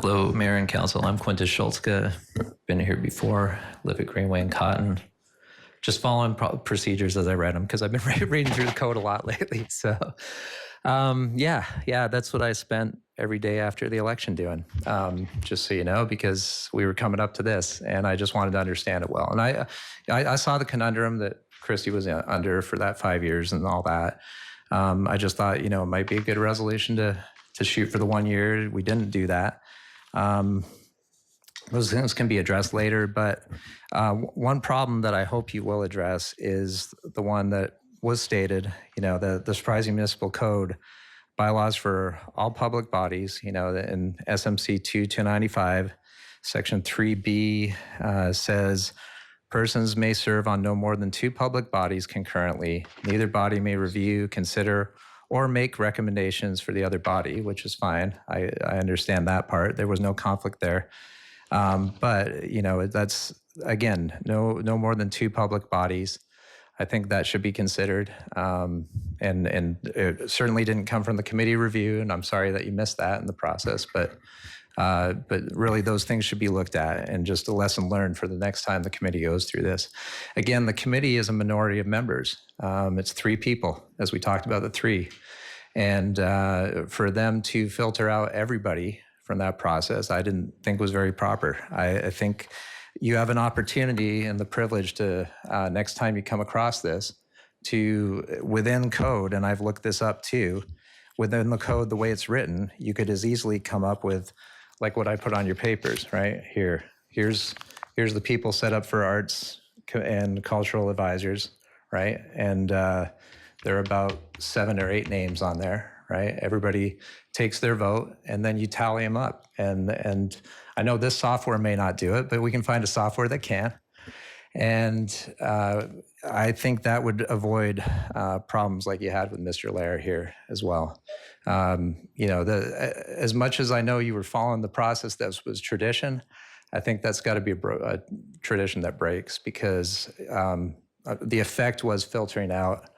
Hello, Mayor and Council. I'm Quintus Schulzke. Been here before, live at Greenway and Cotton. Just following procedures as I read them because I've been reading through the code a lot lately. So, yeah, that's what I spent every day after the election doing, just so you know, because we were coming up to this and I just wanted to understand it well. And I saw the conundrum that Christy was under for that 5 years and all that. I just thought, it might be a good resolution to shoot for the 1 year. We didn't do that. Those things can be addressed later, but one problem that I hope you will address is the one that was stated, the surprising municipal code bylaws for all public bodies, in SMC 2295, section 3B says persons may serve on no more than 2 public bodies concurrently. Neither body may review, consider, or make recommendations for the other body, which is fine. I understand that part. There was no conflict there. But, that's, again, no more than 2 public bodies. I think that should be considered. And it certainly didn't come from the committee review, and I'm sorry that you missed that in the process. But really, those things should be looked at, and just a lesson learned for the next time the committee goes through this. Again, the committee is a minority of members. It's 3 people, as we talked about the 3. And for them to filter out everybody from that process, I didn't think was very proper. I think you have an opportunity and the privilege to, next time you come across this, to, within code, and I've looked this up too, within the code, the way it's written, you could as easily come up with, like what I put on your papers, right? Here's the people set up for arts and cultural advisors, right? And there are about 7 or 8 names on there, right? Everybody takes their vote, and then you tally them up. And I know this software may not do it, but we can find a software that can. And I think that would avoid problems like you had with Mr. Lair here as well. As much as I know you were following the process that was tradition, I think that's got to be a tradition that breaks, because the effect was filtering out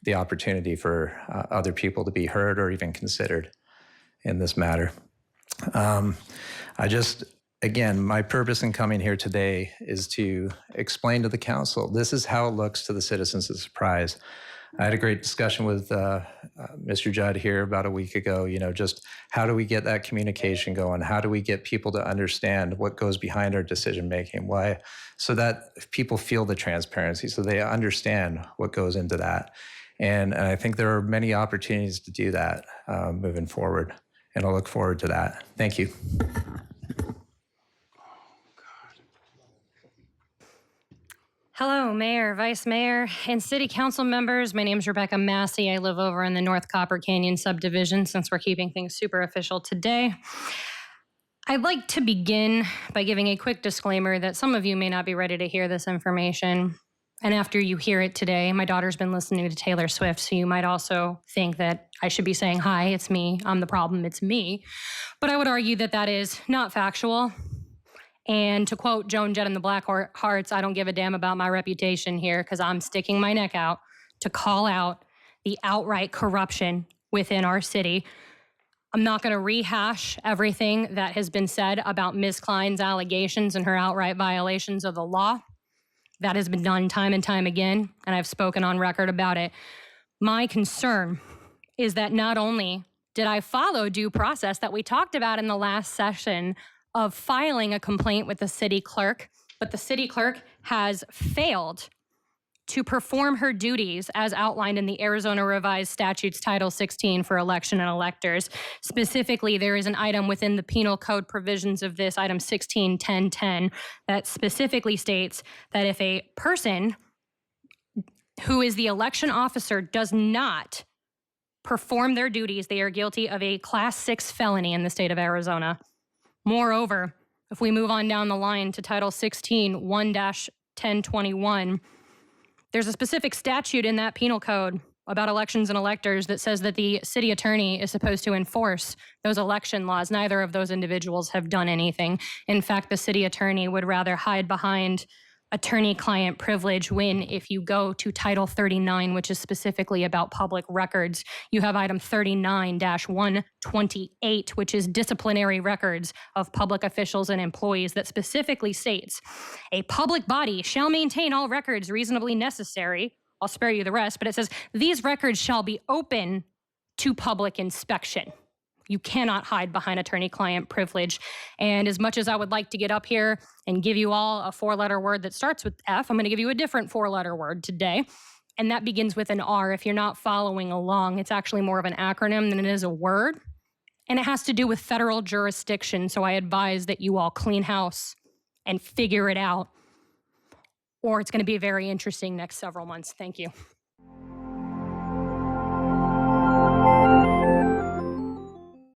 the opportunity for other people to be heard or even considered in this matter. Again, my purpose in coming here today is to explain to the council, this is how it looks to the citizens of Surprise. I had a great discussion with Mr. Judd here about a week ago, just how do we get that communication going? How do we get people to understand what goes behind our decision-making? Why? So that people feel the transparency, so they understand what goes into that. And I think there are many opportunities to do that moving forward, and I look forward to that. Thank you. Hello, Mayor, Vice Mayor, and City Council members. My name is Rebekah Massie. I live over in the North Copper Canyon subdivision, since we're keeping things super official today. I'd like to begin by giving a quick disclaimer that some of you may not be ready to hear this information. And after you hear it today, my daughter's been listening to Taylor Swift, so you might also think that I should be saying, hi, it's me, I'm the problem, it's me. But I would argue that that is not factual. And to quote Joan Jett and the Black Hearts, I don't give a damn about my reputation here, because I'm sticking my neck out to call out the outright corruption within our city. I'm not going to rehash everything that has been said about Ms. Klein's allegations and her outright violations of the law. That has been done time and time again, and I've spoken on record about it. My concern is that not only did I follow due process that we talked about in the last session of filing a complaint with the city clerk, but the city clerk has failed to perform her duties as outlined in the Arizona Revised Statutes Title 16 for election and electors. Specifically, there is an item within the penal code provisions of this, item 161010, that specifically states that if a person who is the election officer does not perform their duties, they are guilty of a Class 6 felony in the state of Arizona. Moreover, if we move on down the line to Title 16, 1-1021, there's a specific statute in that penal code about elections and electors that says that the city attorney is supposed to enforce those election laws. Neither of those individuals have done anything. In fact, the city attorney would rather hide behind attorney-client privilege when, if you go to Title 39, which is specifically about public records, you have item 39-128, which is disciplinary records of public officials and employees, that specifically states, a public body shall maintain all records reasonably necessary. I'll spare you the rest, but it says these records shall be open to public inspection. You cannot hide behind attorney-client privilege. And as much as I would like to get up here and give you all a four-letter word that starts with F, I'm going to give you a different four-letter word today. And that begins with an R. If you're not following along, it's actually more of an acronym than it is a word. And it has to do with federal jurisdiction. So I advise that you all clean house and figure it out, or it's going to be very interesting next several months. Thank you.